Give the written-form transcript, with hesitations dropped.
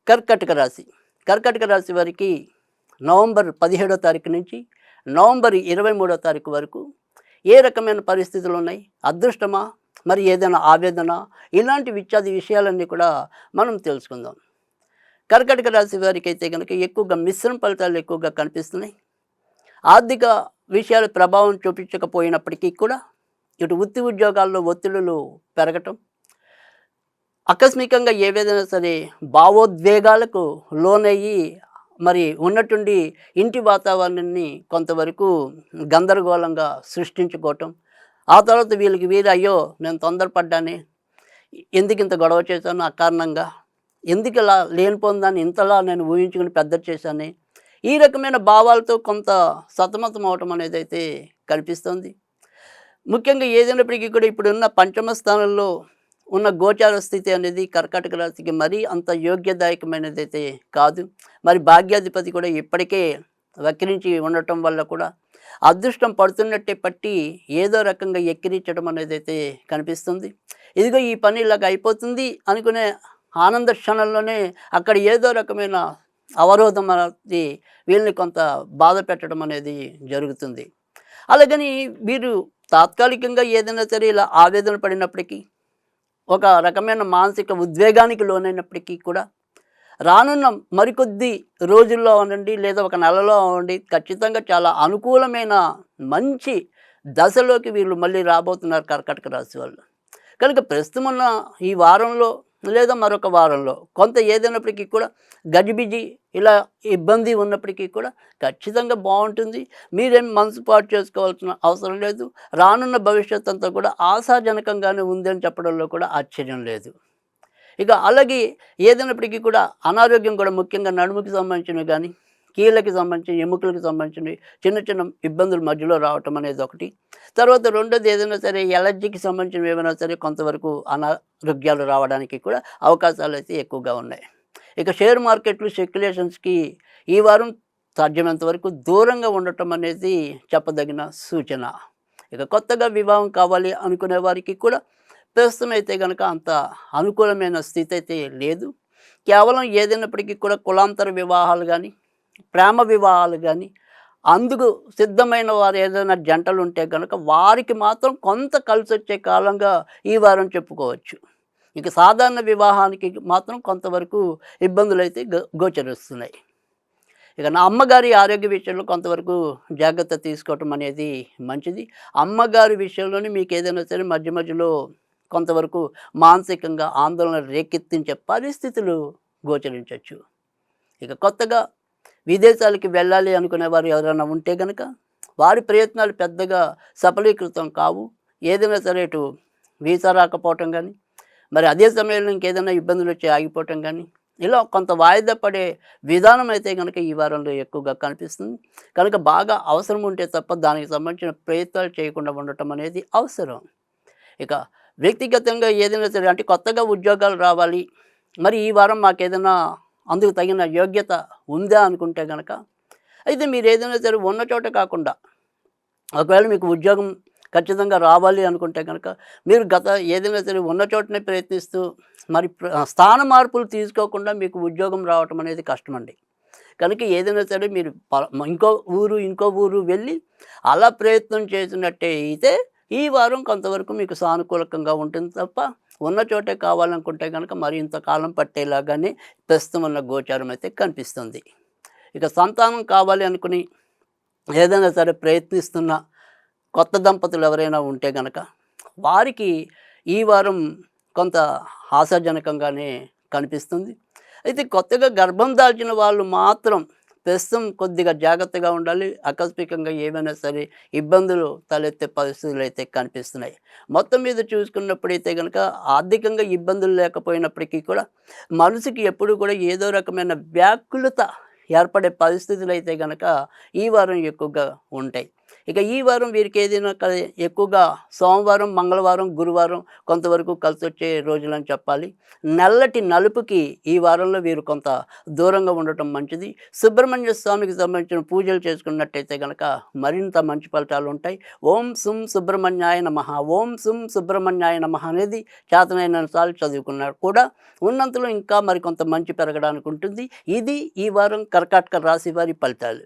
కర్కాటక రాశి. కర్కాటక రాశి వారికి నవంబర్ 17వ తారీఖు నుంచి నవంబర్ 23వ తారీఖు వరకు ఏ రకమైన పరిస్థితులు ఉన్నాయి, అదృష్టమా, మరి ఏదైనా ఆవేదన, ఇలాంటి ఇత్యాది విషయాలన్నీ కూడా మనం తెలుసుకుందాం. కర్కాటక రాశి వారికి అయితే కనుక ఎక్కువగా మిశ్రమ ఫలితాలు ఎక్కువగా కనిపిస్తున్నాయి. ఆర్థిక విషయాల ప్రభావం చూపించకపోయినప్పటికీ కూడా ఇటు వృత్తి ఉద్యోగాల్లో ఒత్తిడులు పెరగటం, ఆకస్మికంగా ఏవేదైనా సరే భావోద్వేగాలకు లోనయ్యి మరి ఉన్నట్టుండి ఇంటి వాతావరణాన్ని కొంతవరకు గందరగోళంగా సృష్టించుకోవటం, ఆ తర్వాత వీళ్ళకి వీరు అయ్యో నేను తొందరపడ్డానే, ఎందుకు ఇంత గొడవ చేశాను అకారణంగా, ఎందుకు ఇలా లేనిపోని దాన్ని ఇంతలా నేను ఊహించుకుని పెద్ద చేశానే, ఈ రకమైన భావాలతో కొంత సతమతం అవటం అనేది అయితే కనిపిస్తుంది. ముఖ్యంగా ఏదైనప్పటికీ కూడా ఇప్పుడున్న పంచమ స్థానంలో ఉన్న గోచార స్థితి అనేది కర్కాటక రాశికి మరీ అంత యోగ్యదాయకమైనది అయితే కాదు. మరి భాగ్యాధిపతి కూడా ఇప్పటికే వక్రించి ఉండటం వల్ల కూడా అదృష్టం పడుతున్నట్టే పట్టి ఏదో రకంగా ఎక్కిరించడం అనేది అయితే కనిపిస్తుంది. ఇదిగో ఈ పని ఇలాగ అయిపోతుంది అనుకునే ఆనంద క్షణంలోనే అక్కడ ఏదో రకమైన అవరోధం అనేది వీళ్ళని కొంత బాధ పెట్టడం అనేది జరుగుతుంది. అలాగని వీరు తాత్కాలికంగా ఏదైనా సరే ఇలా ఆవేదన పడినప్పటికీ, ఒక రకమైన మానసిక ఉద్వేగానికి లోనైనప్పటికీ కూడా రానున్న మరికొద్ది రోజుల్లో అవ్వండి లేదా ఒక నెలలో అవ్వండి ఖచ్చితంగా చాలా అనుకూలమైన మంచి దశలోకి వీళ్ళు మళ్ళీ రాబోతున్నారు కర్కాటక రాశి వాళ్ళు. కనుక ప్రస్తుతం ఉన్న ఈ వారంలో లేదా మరొక వారంలో కొంత ఏదైనప్పటికీ కూడా గజిబిజి ఇలా ఇబ్బంది ఉన్నప్పటికీ కూడా ఖచ్చితంగా బాగుంటుంది. మీరేం మనసు పాటు చేసుకోవాల్సిన అవసరం లేదు. రానున్న భవిష్యత్ అంతా కూడా ఆశాజనకంగానే ఉంది అని చెప్పడంలో కూడా ఆశ్చర్యం లేదు. ఇక అలాగే ఏదైనప్పటికీ కూడా అనారోగ్యం కూడా ముఖ్యంగా నడుముకి సంబంధించినవి కానీ, కీళ్ళకి సంబంధించి ఎముకలకు సంబంధించినవి చిన్న చిన్న ఇబ్బందుల మధ్యలో రావటం అనేది ఒకటి. తర్వాత రెండోది ఏదైనా సరే ఎలర్జీకి సంబంధించినవి ఏమైనా సరే కొంతవరకు అనారోగ్యాలు రావడానికి కూడా అవకాశాలు అయితే ఎక్కువగా ఉన్నాయి. ఇక షేర్ మార్కెట్లు స్పెక్యులేషన్స్కి ఈ వారం సాధ్యమైనంత వరకు దూరంగా ఉండటం అనేది చెప్పదగిన సూచన. ఇక కొత్తగా వివాహం కావాలి అనుకునే వారికి కూడా ప్రస్తుతం అయితే కనుక అంత అనుకూలమైన స్థితి అయితే లేదు. కేవలం ఏదైనప్పటికీ కూడా కులాంతర వివాహాలు కానీ, ప్రేమ వివాహాలు కానీ, అందుకు సిద్ధమైన వారు ఏదైనా జంటలు ఉంటే కనుక వారికి మాత్రం కొంత కలిసి వచ్చే కాలంగా ఈ వారం చెప్పుకోవచ్చు. ఇక సాధారణ వివాహానికి మాత్రం కొంతవరకు ఇబ్బందులు అయితే గోచరిస్తున్నాయి. ఇక నా అమ్మగారి ఆరోగ్య విషయంలో కొంతవరకు జాగ్రత్త తీసుకోవటం అనేది మంచిది. అమ్మగారి విషయంలోనే మీకు ఏదైనా సరే మధ్య మధ్యలో కొంతవరకు మానసికంగా ఆందోళన రేకెత్తించే పరిస్థితులు గోచరించవచ్చు. ఇక కొత్తగా విదేశాలకి వెళ్ళాలి అనుకునే వారు ఎవరైనా ఉంటే కనుక వారి ప్రయత్నాలు పెద్దగా సఫలీకృతం కావు. ఏదైనా సరే ఇటు వీసా రాకపోవటం కానీ, మరి అదే సమయంలో ఇంకేదైనా ఇబ్బందులు వచ్చి ఆగిపోవటం కానీ, ఇలా కొంత వాయిదా పడే విధానం అయితే కనుక ఈ వారంలో ఎక్కువగా కనిపిస్తుంది. కనుక బాగా అవసరం ఉంటే తప్ప దానికి సంబంధించిన ప్రయత్నాలు చేయకుండా ఉండటం అనేది అవసరం. ఇక వ్యక్తిగతంగా ఏదైనా సరే అంటే కొత్తగా ఉద్యోగాలు రావాలి, మరి ఈ వారం మాకేదైనా అందుకు తగిన యోగ్యత ఉందా అనుకుంటే కనుక అయితే మీరు ఏదైనా సరే ఉన్న చోట కాకుండా ఒకవేళ మీకు ఉద్యోగం ఖచ్చితంగా రావాలి అనుకుంటే కనుక మీరు ఏదైనా సరే ఉన్న చోటనే ప్రయత్నిస్తూ మరి స్థాన మార్పులు తీసుకోకుండా మీకు ఉద్యోగం రావటం అనేది కష్టమండి. కనుక ఏదైనా సరే మీరు ఇంకో ఊరు వెళ్ళి అలా ప్రయత్నం చేసినట్టే అయితే ఈ వారం కొంతవరకు మీకు సానుకూలకంగా ఉంటుంది తప్ప ఉన్న చోటే కావాలనుకుంటే కనుక మరి ఇంతకాలం పట్టేలాగానే ప్రస్తుతం ఉన్న గోచారం అయితే కనిపిస్తుంది. ఇక సంతానం కావాలి అనుకుని ఏదైనా సరే ప్రయత్నిస్తున్న కొత్త దంపతులు ఎవరైనా ఉంటే కనుక వారికి ఈ వారం కొంత ఆశాజనకంగానే కనిపిస్తుంది. అయితే కొత్తగా గర్భం దాల్చిన వాళ్ళు మాత్రం ప్రస్తుతం కొద్దిగా జాగ్రత్తగా ఉండాలి. ఆకస్మికంగా ఏమైనా సరే ఇబ్బందులు తలెత్తే పరిస్థితులు అయితే కనిపిస్తున్నాయి. మొత్తం మీద చూసుకున్నప్పుడైతే కనుక ఆర్థికంగా ఇబ్బందులు లేకపోయినప్పటికీ కూడా మనసుకి ఎప్పుడు కూడా ఏదో రకమైన వ్యాకులత ఏర్పడే పరిస్థితులు అయితే కనుక ఈ వారం ఎక్కువగా ఉంటాయి. ఇక ఈ వారం వీరికి ఏదైనా ఎక్కువగా సోమవారం, మంగళవారం, గురువారం కొంతవరకు కలిసొచ్చే రోజులని చెప్పాలి. నల్లటి నలుపుకి ఈ వారంలో వీరు కొంత దూరంగా ఉండటం మంచిది. సుబ్రహ్మణ్య స్వామికి సంబంధించిన పూజలు చేసుకున్నట్టయితే గనక మరింత మంచి ఫలితాలుంటాయి. ఓం సుం సుబ్రహ్మణ్యాయ నమః, ఓం సుం సుబ్రహ్మణ్యాయ నమః అనేది చేతనైనంత సార్లు చదువుకున్నారు కూడా ఉన్నంతలో ఇంకా మరికొంత మంచి పెరగడానికి ఉంటుంది. ఇది ఈ వారం కర్కాటక రాశి వారి ఫలితాలు.